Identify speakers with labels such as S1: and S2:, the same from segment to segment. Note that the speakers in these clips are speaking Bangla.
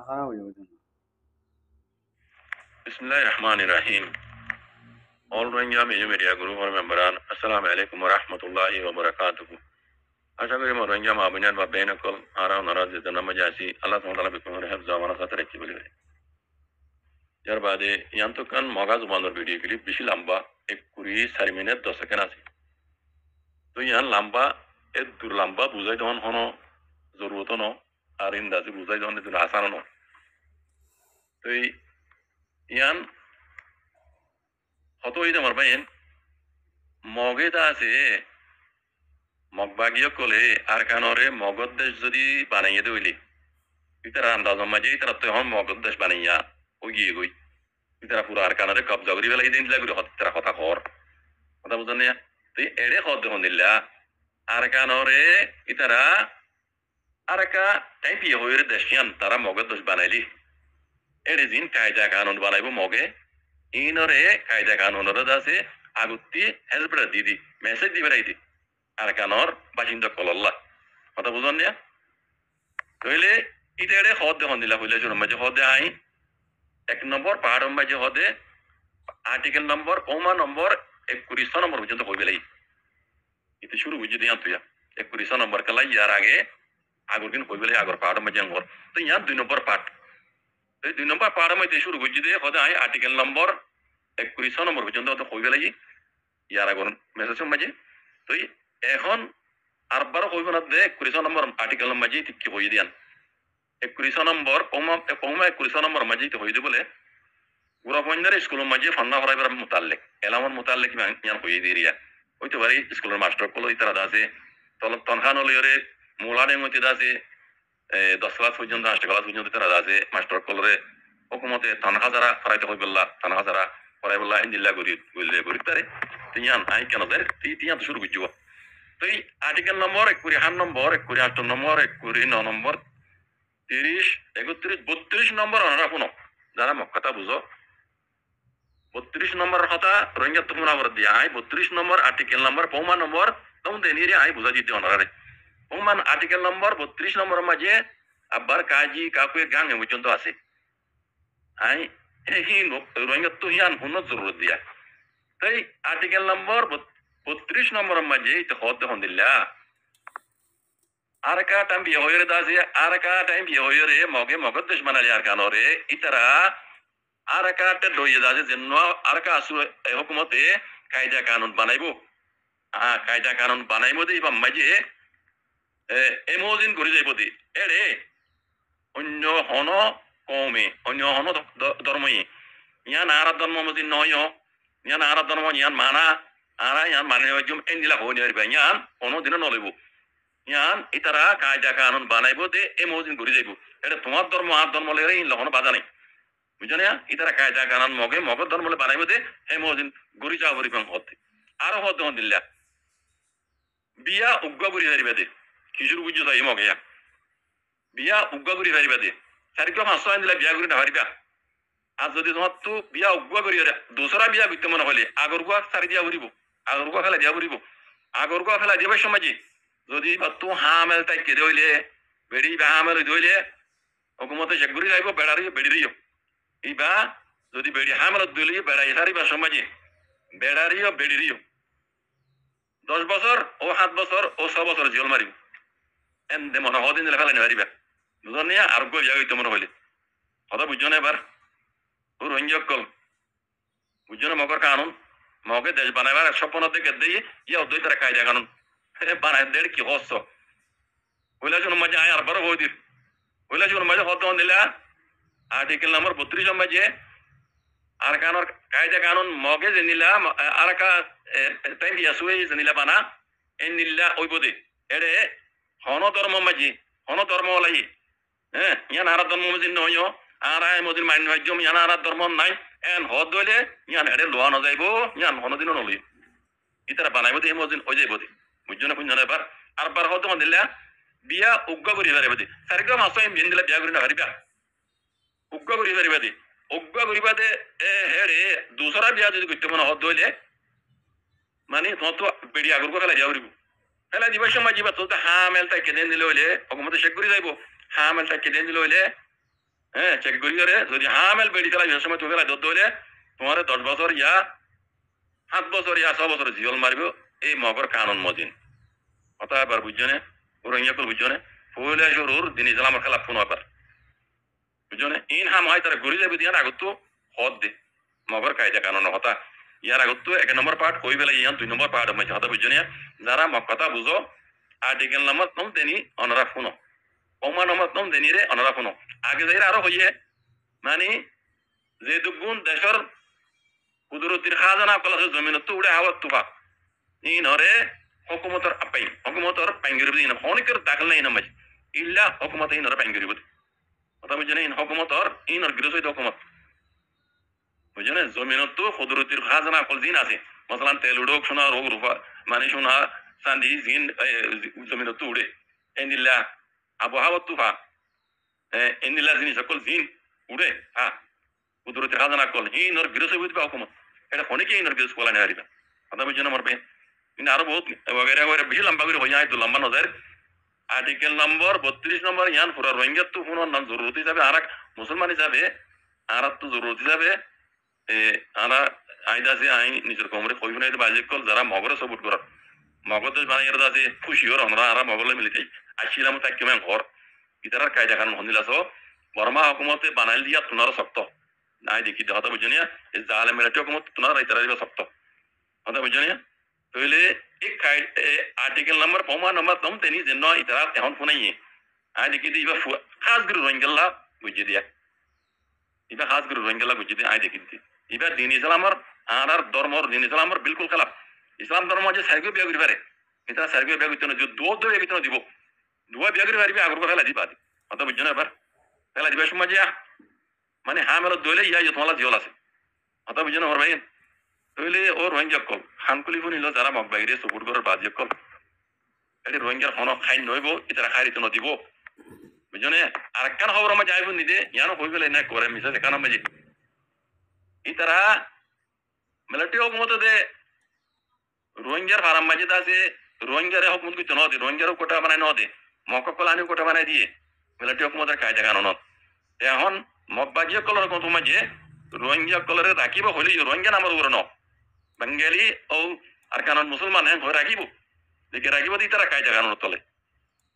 S1: খারাপ হয়ে গেছে।
S2: Bismillahirrahmanirrahim. All Rohingya Media Group or memberan. Assalamu alaikum warahmatullahi wabarakatuh. আশা করি রোহিঙ্গা মা বোনের বা বেনকল আরা ওনারা যে নামাজে আসি আল্লাহ তাআলা বিকুমের হেফজ আমানা সাথে রাখি বলি যার বাদে ইয়ান্তকান মগা জুবানোর ভিডিও ক্লিপ বেশি লম্বা 1 10 সেকেন্ড আছে তো ইয়ান লম্বা দূর লম্বা বুঝাই দেওয়ান হনো জরুরত ন আর ইন্দাজি বুঝাই দেওয়ান দিন আসান ন তো ইয়ান হত হইতে আমার বাইন মগে তা আছে মগবাগিয় কলে আর কানরে মগদ দেশ যদি বানাইয়ে দইলি ইতারা আন্দাজ মাঝে ইতারা তো হন মগদ দেশ বানাইয়া ও গিয়ে গই ইতারা পুরো আর কানরে কবজা করি বেলা দিন লাগি হত্যারা কথা কর কথা বুঝেন না তুই এড়ে হদ হন দিল্লা আর কানরে ইতারা আর কা টাইপিয়ে হইরে দেশিয়ান তারা মগদ দেশ বানাইলি এড়ে দিন কায়দা কানুন বানাইব মগে ইনরে কায়দা কানুনরে দাসে আগুত্তি হেল্পরা দিদি মেসেজ দিবে রাইদি আর কানর বাসিন্দা কলল্লা কথা বুঝন না কইলে ইতেড়ে হদ হন দিলা হইলে জন্য মাঝে হদে আই 1 নম্বর পাহাড় মাঝে হদে আর্টিকেল নম্বর ওমা নম্বর 21 নম্বর পর্যন্ত হইবে লাই ইতে শুরু বুঝি দিয়ান তুইয়া 21 নম্বর কলাই ইয়ার আগে আগর দিন হইবে লাই আগর পাহাড় মাঝে angor তো ইয়ার 2 নম্বর পার্ট এই 2 নম্বর পাহাড় মাঝে শুরু বুঝি দিয়ে হদে আই আর্টিকেল নম্বর 21 নম্বর পর্যন্ত হইবে লাই ইয়ার আগর মেসেজ মাঝে তো এখন আরবার হইব না দে 21 নম্বর আর্টিকেল মাঝে ঠিক হই দিয়ান 21 নম্বর পৌমা 21 নম্বর মাঝে তো হই দি বলে পুরা পয়েন্টার স্কুল মাঝে ফান্না হরাইবার মুতাল্লিক এলামর মুতাল্লিক ইয়ান হই দি রিয়া হইতে পারে স্কুলের মাস্টার কল ইতারা দাসে তলব তনখান হলিয়রে মুলাডে মতে দাসে 10 ক্লাস পর্যন্ত 8 ক্লাস পর্যন্ত তারা দাসে মাস্টার কলরে হুকুমতে তনখা যারা ফরাইতে হইবল্লা তনখা যারা ফরাইবল্লা ইন্দিল্লা গরি গইলে গরি তারে Tian I can there Tian শুরু বুঝিব তো এই আর্টিকেল নম্বর 21 নম্বর 21 নম্বর 29 নম্বর 30 31 32 নম্বর ওনারা কোনো যারা মক্কাতা বুঝো 32 নম্বর কথা রোহিঙ্গা তো মুনাবর দিয়া আই 32 নম্বর আর্টিকেল নম্বর পৌমা নম্বর তখন দেনিরে আই বুঝা দিতে ওনারে পৌমান আর্টিকেল নম্বর 32 নম্বর মাঝে আবার কাজী কাকুয়ে গান পর্যন্ত আছে আই এই রোহিঙ্গা তো হিয়ান হুনত জরুরত দিয়া তাই আর্টিকেল নম্বর 32 নম্বর মাঝে তো হদ হন দিল্লা আর কা টাইম বিয়ে হয়ে দাসে আর কা টাইম বিয়ে হয়ে মগে মগদ দেশ বানালি আর কানরে ইতারা আর কাটে দইয়ে দাসে জন্য আর কা আসু হুকুমতে কায়দা কানুন বানাইবো কায়দা কানুন বানাইবো দেই বা মাঝে এমোজিন করে যাইব দি এরে অন্য হন কমে অন্য হন ধর্মই ইয়ান আর ধর্ম মজিন নয় ইয়ান আর ধর্ম ইয়ান মানা আর ইয়ান মানে জুম এন্দিলা হইনি আর ইয়ান কোনদিন নলইব ইয়ান ইতারা কায়দা কানুন বানাইবো দে এমোজিন করে যাইব এটা তোমার ধর্ম আর ধর্ম লেরে ইন লহন বাধা নেই বুঝনে ইতারা কায়দা কানুন মগে মগর ধর্ম বানাইবো দে এমোজিন গরি যাও গরি পং হতে আর হদ হন দিল্লা বিয়া উগ্গা গরি হারিবে দে কিশোর বুঝছো তাই মগে বিয়া উগ্গা গরি হারিবে দে সারিকে হাসো আইন দিলা বিয়া গরি না হারিবা আর যদি তোমার তো বিয়া উগ্গা গরি দোসরা বিয়া করতে মনে হলে আগর গুয়া সারি দিয়া ঘুরিব আগর গুয়া ফেলা দিয়া ঘুরিব আগর গুয়া ফেলা দিবার সমাজে যদি তো হামেল তাই কেঁদে হইলে বেড়ি বা হামেল হইলে হুকুমতে সে ঘুরি যাইব বেড়ারি বেড়ি দিও ইবা যদি বেড়ি হামেল দিলি বেড়াই সারিবার সমাজে বেড়ারিও বেড়ি দিও 10 বছর ও 7 বছর ও 6 বছর জেল মারিব এমনি মনে হদিন দিলে ফেলাই হারিবা বুঝল নিয়া আর গো ইয়া হইতে মনে হইলে কথা বুঝছো না এবার ও রোহিঙ্গা কল বুঝছো না মগর কানুন মগে দেশ বানাইবার স্বপ্ন দেখে দিয়ে ইয়া দুই তারা কায়দা কানুন বানাই দেড় কি হস্ত ওইলা শুনো মাঝে আয় আর বড় বৌদির ওইলা শুনো মাঝে হত দিলা আর্টিকেল নম্বর 32 মাঝে আর কানুন কায়দা কানুন মগে যে নিলা আর কা টাইম দিয়া সুয়ে যে নিলা বানা এই নিলা ওই বদে এড়ে হন ধর্ম মাঝি হন ধর্ম লাই হ্যাঁ ইয়ান আর ধর্ম মাঝি নয় আর আয় মদিন মাইন হইজম ইয়ান আর ধর্ম নাই এন হদ দইলে ইয়ান এড়ে লোয়া ন যাইব ইয়ান হন দিন নলই ইতারা বানাইব দে মদিন হই যাইব দে বুঝছো না বুঝছো না এবার আর বার হদ দিলা বিয়া উগ্গা করি হারিবে দে সারিকে মাসো এম বিন দিলা বিয়া করি না হারিবা উগ্গা করি হারিবে দে উগ্গা করিবা দে হেড়ে দুসরা বিয়া যদি করতে মনে হদ দইলে মানে তো বেড়ি আগর ফেলা যাও রিব ফেলা দিবার সময় যাবা তো হামেলটা কেঁদে দিলে হইলে হুকুমতে শেখ করে যাইব হামেলটা কেঁদে দিলে হইলে হ্যাঁ চেক করিয়ে যদি হামেল বেড়ি ফেলাই সময় তুমি ফেলাই দর দইলে তোমার 10 বছর ইয়া 7 বছর ইয়া 6 বছর জিয়ল মারিব এই মগর কানুন মজিন কথা এবার বুঝছনে রোহিঙ্গা কল বুঝছনে ফুলে শুরুর দিন ইসলামের খেলা ফোন এবার বুঝছনে ইন হাম হয় তারা গড়ি যাবে দিয়ান আগত হদ দে মগর কায়দা কানুন হতা ইয়ার আগত 1 নম্বর পার্ট কই বেলা ইয়ান 2 নম্বর পার্ট মধ্যে হতা বুঝছনে যারা কথা বুঝো আর্টিকেল নাম্বার নম দেনি অনরা ফোনো ওমা নাম্বার নম দেনি রে অনরা ফোনো আগে যাইরা আরো হইয়ে মানে যে দুগুণ দেশের কুদরতির খাজানা কলা জমিনত উড়ে হাওয়াত তুফা ইনরে হুকুমতর আপাই হুকুমতর পাঙ্গিরি দিন অনেকের দাখল নাই নামাজ ইল্লা হুকুমত ইনরে পাঙ্গিরি বুঝ কথা বুঝছেন ইন হুকুমতর ইনর গৃহসৈত হুকুমত বুঝছেন জমিনত কুদরতির খাজানা কল দিন আছে মসলান তেল উড়োক সোনা রোগ রূপা মানে সোনা চান্দি জিন জমিনত উড়ে এন্দিল্লা আবহাওয়া তুফা এন্দিল্লা জিনিস সকল জিন উড়ে হ্যাঁ কুদরতির খাজানা কল ইনর গৃহসৈত বুঝবে হুকুমত এটা অনেকে ইনর গৃহস কলা নেই হারিবা কথা বুঝছেন আমার পেয়ে কিন্তু আরো বহুত वगैरह वगैरह বেশি লম্বা করে হয়ে যায় তো লম্বা নজর আর্টিকেল নম্বর 32 নম্বর ইয়ান পুরা রোহিঙ্গা তো কোনো নাম জরুরত হিসাবে আর মুসলমান হিসাবে আর তো জরুরত হিসাবে আনা আইদা যে আই নিজের কমরে কই নাই বাজে কল যারা মগরে সাপোর্ট করার মগর দেশ বানাই এর আছে খুশি হর আমরা আর মগলে মিলিতে আসিলাম তাই কেমন ঘর ইতারার কায়দা কানুন হন্দিলাছো বর্মা হুকুমতে বানাইল দিয়া তুনার শক্ত নাই দেখি কথা বুঝনিয়া এই জালে মেলাটি হুকুমত তুনার ইতারা দিবা শক্ত কথা বুঝনিয়া তাহলে এক আর্টিকেল নাম্বার পমা নাম্বার তম তেনি যেন ইতারা এখন ফোনাইয়ে আই দেখি দিবা খাস গুরু রঙ্গেল্লা বুঝি দিয়া ইবা খাস গুরু রঙ্গেল্লা বুঝি দিয়া আই দেখি দি ইবা দিন ইসলামর আর ধর্মর দিন ইসলামর বিলকুল খেলাফ ইসলাম ধর্ম যে সাইগো বিয়া করি পারে এটা সাইগো বিয়া করতে না যে দো বিয়া করতে দিব দুয়া বিয়া করি পারবি আগর কথা দিবা দি কথা বুঝছ না এবার ফেলা দিবা সময় যা মানে হ্যাঁ মেলা দইলে ইয়া যে তোমালা জিওল আছে কথা বুঝছ না ওর ভাই তাহলে ও রোহিঙ্গা কল খানকুলি ফুনিল যারা মগ বাইরে সুপুর করার বাজিয়ে কল এটি রোহিঙ্গার হন খাই নইব ইতারা খাই রিতন দিব বুঝনে আর একখান খবর আমার যাইব নিদে ইয়ানো হই গেলে না করে মিশা সেখানে মাঝে ইতারা মিলিটারি হুকুমত দে রোহিঙ্গার ফারাম মাঝে আছে রোহিঙ্গারে হুকুমত করতে ন দে রোহিঙ্গারও কোটা বানায় ন দে মক্কলানি কোটা বানায় দিয়ে মিলিটারি হুকুমতের কায়দা কানুনত এখন মগ বাজিয়ে কলর কত মাঝে রোহিঙ্গা কলরে রাখিব হইলে রোহিঙ্গা নামের উপরে ন বাঙালি ও আর কারণ মুসলমান ঘরে রাখিব দেখে রাখিব দি তারা কায়দা কানুন তলে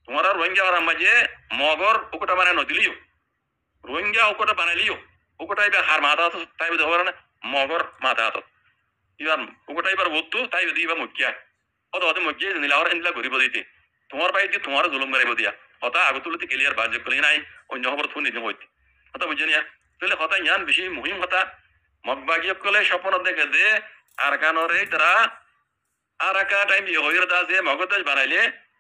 S2: তোমার আর রোহিঙ্গা আর মাঝে মগর ওকটা বানায় নদিলিও রোহিঙ্গা ওকটা বানাইলিও ওকটা এবার হার মাথা হাত তাই ধর না মগর মাথা হাত এবার ওকটা এবার বলতো তাই দিবা মুখিয়া অত অত মুখিয়ে নিলা আর এনলা ঘুরিব দিতে তোমার পাই দিয়ে তোমার জুলুম মারিব দিয়া হতা আগতুলতে ক্লিয়ার বাজে করি নাই অন্য খবর ফোন নিতে হইতে হতা বুঝিনিয়া তাহলে হতা ইয়ান বেশি মুহিম হতা মগবাগিয়ে কলে স্বপ্ন দেখে দে আর কানরে তারা আর একা টাইম দিয়ে হইর দাসে মগদাস বানাইলে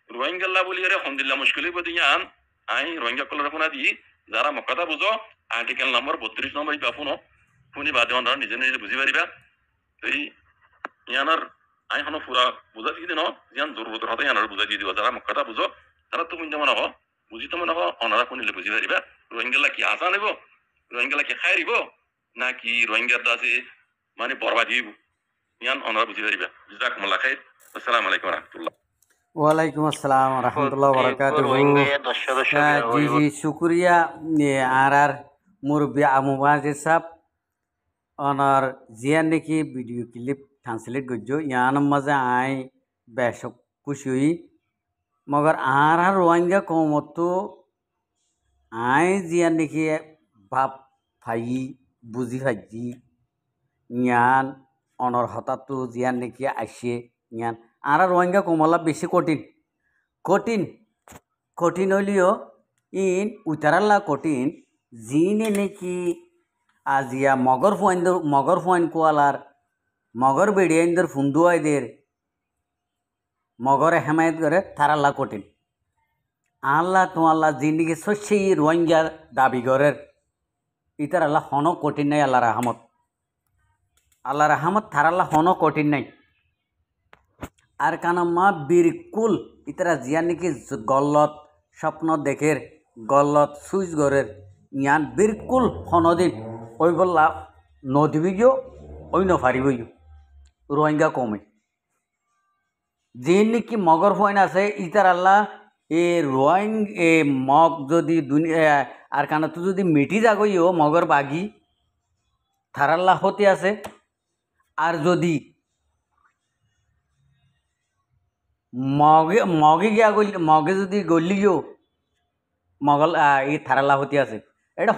S2: রোহিঙ্গাল্লা বলিয়ে হন্দিল্লা মুশকিল বদিয়ান আই রোহিঙ্গা কলর ফোনা দি যারা মক্কাটা বুঝো আর্টিকেল নম্বর 32 নম্বর ইবা ফোনো ফোনি বাদে অনরা নিজে নিজে বুঝি পারিবা এই ইয়ানার আই হনো পুরা বুঝা দিয়ে দিন জিয়ান জরুরত হতে ইয়ানার বুঝা দিয়ে দিব যারা মক্কাটা বুঝো তারা তো কুঞ্জ মনে বুঝি তো মনে অনারা ফোনিলে বুঝি পারিবা রোহিঙ্গাল্লা কি আশা নেব রোহিঙ্গাল্লা কি খাই দিব নাকি রোহিঙ্গার দাসে মানে বরবাদ দিব ইয়ান অনারা বুঝি পারিবা জাজাকুমুল্লাহ খাইর আসসালামু আলাইকুম ওয়া রাহমাতুল্লাহ
S1: ওয়ালাইকুম আসসালাম রহমতুল্লাহ বারাকাতুহু জি জি শুক্রিয়া আর মুরব্বী আমুবাজির সাহেব অনার জিয়ান নাকি ভিডিও ক্লিপ ট্রান্সলেট করছো ইয়ান মাঝে আই বেশ খুশি হই মগর আর রোহিঙ্গা কমত আই জিয়ান নাকি ভাব ফাই বুঝি ফাইজি ইয়ান অনর হঠাৎ জিয়ান নাকি আসে ইয়ান আর রোহিঙ্গা কমলা বেশি কঠিন কঠিন কঠিন হইলেও ইন উতারাল্লা কঠিন জিনে নাকি আজিয়া মগর ফোয়াইন কোয়ালার মগর বেড়িয়াইনদের ফুন্দুয়াইদের মগরে হেমায়ত করে তারাল্লা কঠিন আল্লাহ তো আল্লাহ জিন্দিগি শস্যে রোহিঙ্গা দাবি করের ইতার আল্লাহ হন কঠিন নাই আল্লাহ রাহামত তারাল্লা হন কঠিন নাই আর কানাম্মা বিরকুল ইতারা জিয়ান নাকি গল্লত স্বপ্ন দেখের গল্লত সুইচ গড়ের ইয়ান বিরকুল হনদিন ওই বললা নদীবিও ওই নফারিবইও রোহিঙ্গা কমে যিনি নাকি মগর ফয়েন আছে ইতার আল্লাহ এ রোহিং এ মগ যদি আর কারণ তুই যদি মিটি যাগইও মগর বাগি থারাল্লা হতে আছে আর যদি মগে মগে গিয়া গলি মগে যদি গলিও মগল এই থারাল্লা হতে আছে এটা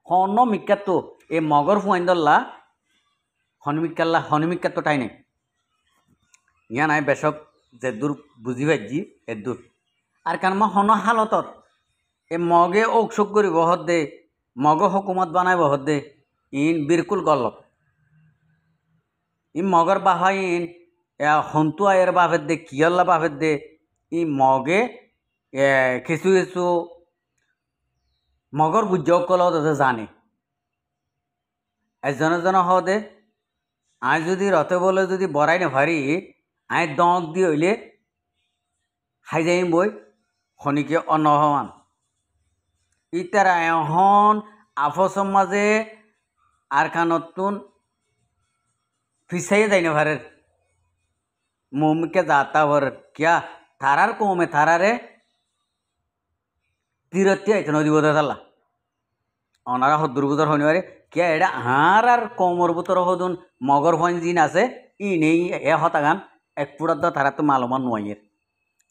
S1: হন মিকাতো এই মগর ফুয়াইন্দল্লা হনমিকাতো টাই নাই ইয়া নাই বেশক যে দূর বুঝি পাইছি এ দূর আর কারণ হন হালতত এই মগে ঔষধ করি বহত দে মগ হকুমত বানাই বহত they in বিরকুল গল্লত E Magar Baha in হন্তু আয়ের বাফের দে কিয়ল্লা বাফের দে ই মগে কিছু কিছু মগর বুঝক কলত জানে এজন হদে আই যদি রথে বলে যদি বড়াই না ভারি আই দঁক দি হইলে খাই যাই বই খনিকে অনহমান ইতারা এখন আফসম মাঝে আর কানতুন ফিসাইয়ে যাই না ভারের মমিকে যাতা ভর কিয়া থারার কমে থারারে তীরত্তি আইতে নদী বোধ থালা অনারা দুর্বোধর হনিবারে কিয়া এটা হার আর কমর বুতর হদুন মগর ফন জিন আছে ই নেই এ হতাগান এক পুরাত তারা তো মালমান নোয়াইয়ের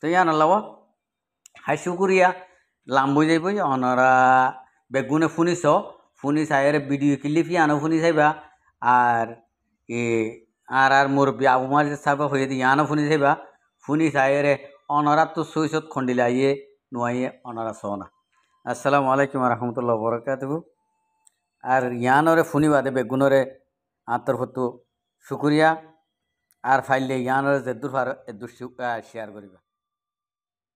S1: তো ইয়ান আল্লাহ হাই শুকুরিয়া লাম্বই যাইবই অনারা বেগুনে ফুনিস ফুনিস আয়ের ভিডিও ক্লিপি আনো ফুনি যাইবা আর এ আর মোর আবুমার সাবা হয়ে দিয়ে আনো ফুনি যাইবা ফুনিস আয়ের অনারা তো সৈসত খন্ডিলে আইয়ে নোয়াইয়ে অনারা সোনা আসসালামু আলাইকুম রহমতুল্লাহ বরকাতুহু আর ইয়ানরে ফুনি বাদে বেগুনরে আতর হতো শুকুরিয়া আর ফাইলে ইয়ানরে যেদুর ফার এদুর শেয়ার করিবা।